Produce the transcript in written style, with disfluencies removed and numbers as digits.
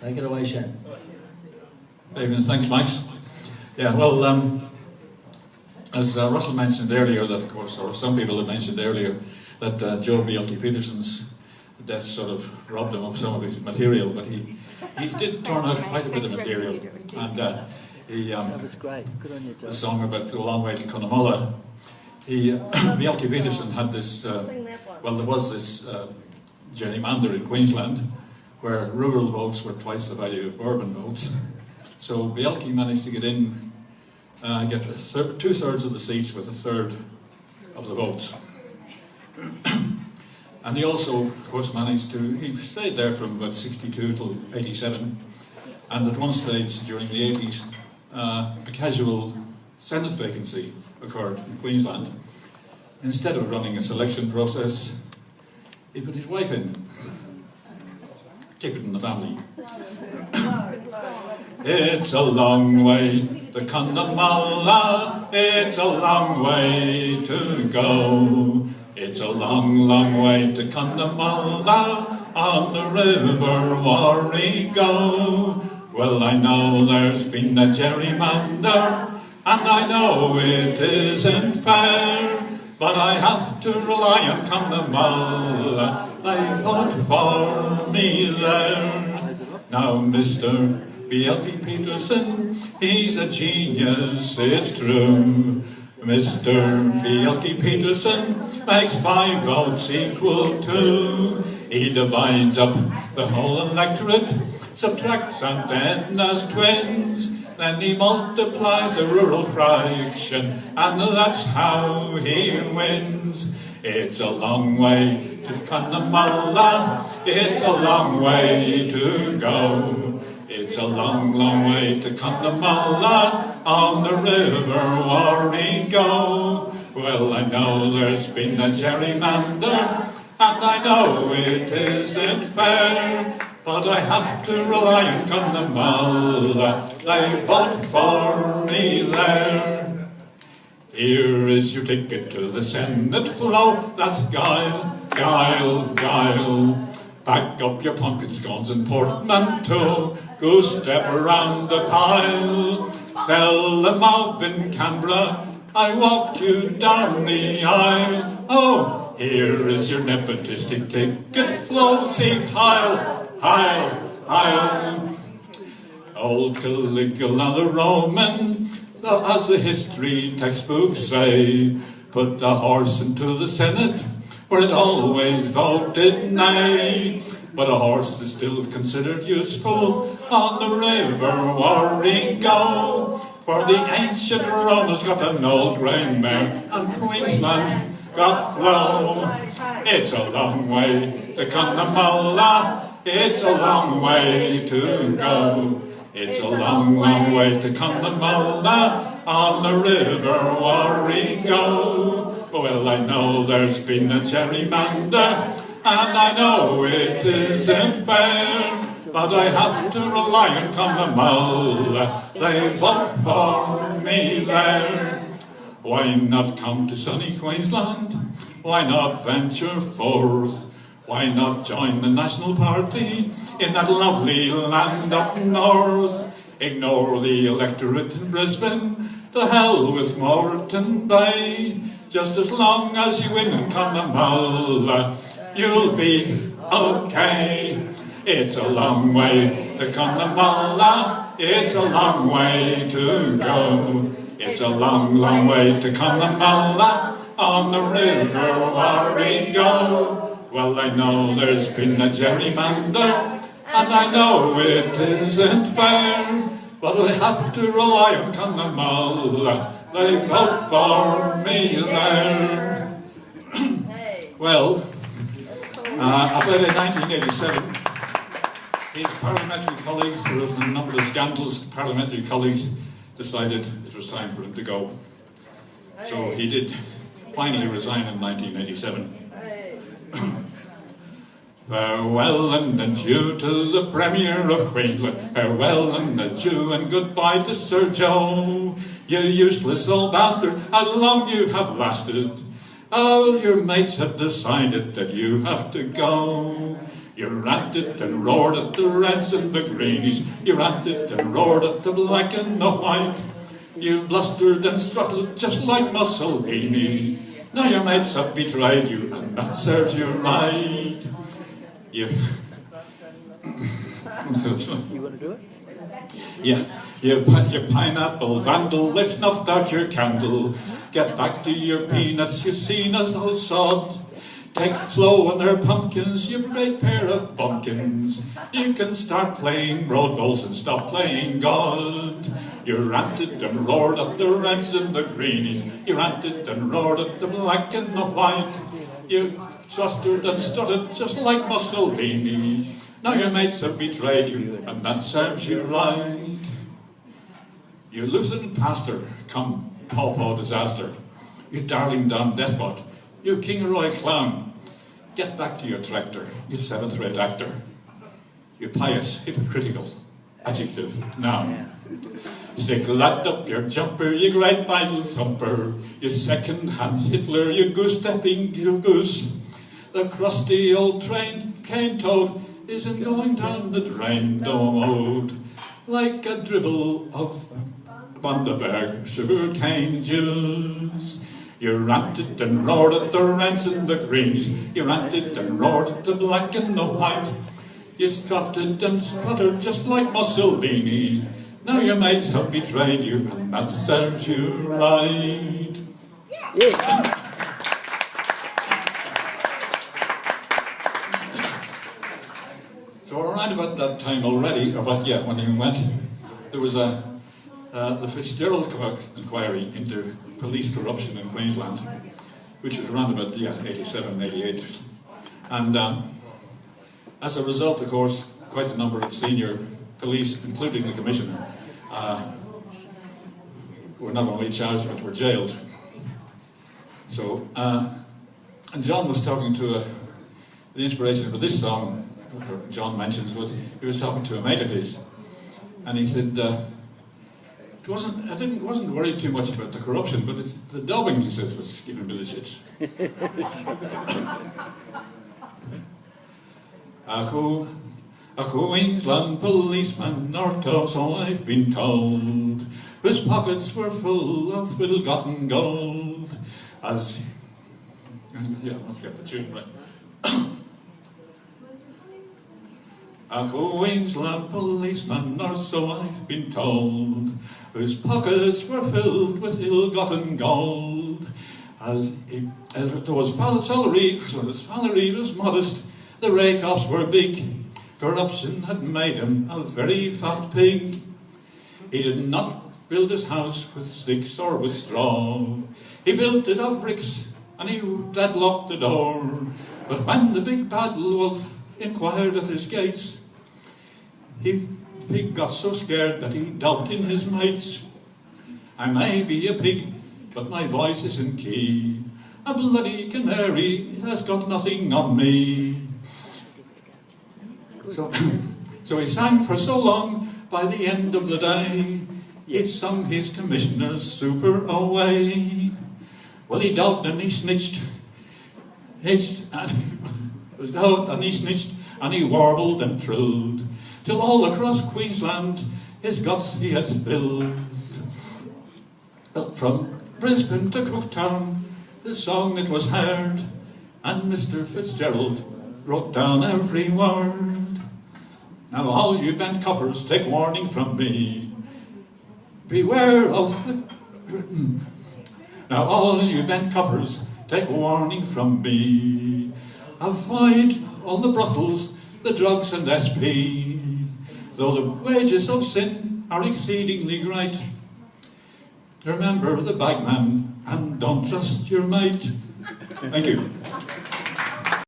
Take it away, Shan. Evening, thanks, Max. Yeah, well, as Russell mentioned earlier, that of course, or some people have mentioned earlier, that Joe Bielke Peterson's death sort of robbed him of some of his material, but he did turn out quite a bit of material, and That was great. Good on you, Joe. the song about "Go a Long Way to Cunnamulla." Bielke Peterson had this. Well, there was this gerrymander in Queensland where rural votes were twice the value of urban votes. So Bielke managed to get in, get 2/3 of the seats with 1/3 of the votes. And he also, of course, managed to, he stayed there from about 62 till 87. And at one stage during the 80s, a casual Senate vacancy occurred in Queensland. Instead of running a selection process, he put his wife in. Keep it in the family. It's a long way to Cunnamulla, it's a long way to go. It's a long, long way to Cunnamulla, on the river Warrego. Well, I know there's been a gerrymander, and I know it isn't fair, but I have to rely on Cunnamulla, they vote for me there. Now, Mr. Bielke Peterson, he's a genius, it's true. Mr. Bielke Peterson makes 5 votes equal 2. He divides up the whole electorate, subtracts St. Edna's twins, then he multiplies the rural fraction, and that's how he wins. It's a long way to Cunnamulla, it's a long way to go. It's a long, long way to Cunnamulla, on the river Warrego. Well, I know there's been a gerrymander, and I know it isn't fair, but I have to rely on Cunnamulla, they vote for me there. Here is your ticket to the Senate flow, that's guile, guile, guile. Pack up your pumpkin scones and portmanteau, go step around the pile. Tell the mob in Canberra I walked you down the aisle. Oh, here is your nepotistic ticket flow, sing Heil, Heil, Heil. Old Caligula the Roman, as the history textbooks say, put a horse into the Senate where it always voted nay. But a horse is still considered useful on the river Warrego, for the ancient Romans got an old grey mare, and Queensland got flow. It's a long way to Cunnamulla, it's a long way to go. It's a long, long way to Cunnamulla, on the river Warrego. Well, I know there's been a gerrymander, and I know it isn't fair, but I have to rely on Cunnamulla, they vote for me there. Why not come to sunny Queensland? Why not venture forth? Why not join the National Party in that lovely land up north? Ignore the electorate in Brisbane, to hell with Moreton Bay. Just as long as you win in Cunnamulla, you'll be okay. It's a long way to Cunnamulla, it's a long way to go. It's a long, long way to Cunnamulla, on the river Warrego. Well, I know there's been a gerrymander, and I know it isn't fair, but I have to rely on Cunnamulla, they vote for me there. Well, about in 1987, his parliamentary colleagues, there was a number of scandals, parliamentary colleagues decided it was time for him to go. So he did finally resign in 1987. Farewell and adieu to the Premier of Queensland, farewell and adieu and goodbye to Sir Joe. You useless old bastard, how long you have lasted. All your mates have decided that you have to go. You ranted and roared at the reds and the greenies. You ranted and roared at the black and the white. You blustered and strutted just like Mussolini. Now your mates have betrayed you, and that serves you right. You want to do it? Yeah, you pineapple vandal, they've snuffed out your candle. Get back to your peanuts, you've seen us all sod. Take Flo and her pumpkins, you great pair of bumpkins. You can start playing road dolls and stop playing God. You ranted and roared at the reds and the greenies. You ranted and roared at the black and the white. You thrustered and stuttered just like Mussolini. Now your mates have betrayed you, and that serves you right. You Lutheran pastor, come paw disaster. You darling dumb despot, you Kingaroy clown. Get back to your tractor, you seventh-rate actor. You pious, hypocritical, adjective, noun. Stick lapped up your jumper, you great Bible thumper. You second-hand Hitler, you goose-stepping goose. The crusty old train, cane-toed, isn't going down the drain, no, like a dribble of Bundaberg sugar cane juice. You ranted and roared at the reds and the greens. You ranted and roared at the black and the white. You strutted and sputtered just like Mussolini. Now your mates have betrayed you, and that serves you right. Yeah. So around about that time already, when he went, there was the Fitzgerald inquiry into police corruption in Queensland, which was around about 87, 88. And as a result, of course, quite a number of senior police, including the commissioner, were not only charged but were jailed. So, and John was talking to the inspiration for this song, John mentions, he was talking to a mate of his, and he said, I wasn't worried too much about the corruption, but it's the dubbing, he says, was giving me the shits. A Queensland policeman, or so I've been told, whose pockets were full of ill-gotten gold, let's get the tune right. A Queensland policeman, or so I've been told, whose pockets were filled with ill-gotten gold. As though his salary was modest, the rake-offs were big. Corruption had made him a very fat pig. He did not build his house with sticks or with straw. He built it of bricks, and he deadlocked the door. But when the big bad wolf inquired at his gates, he got so scared that he doubted in his mates. I may be a pig, but my voice isn't key. A bloody canary has got nothing on me. So he sang for so long, by the end of the day, he'd sung his commissioner's super away. Well, he doubted and he snitched, and he warbled and trilled, till all across Queensland his guts he had spilled. From Brisbane to Cooktown, the song it was heard, and Mr. Fitzgerald wrote down every word. Now all you bent coppers, take warning from me. Beware of the... Now all you bent coppers, take warning from me. Avoid all the brothels, the drugs and SP. Though the wages of sin are exceedingly great, remember the bagman and don't trust your mate. Thank you.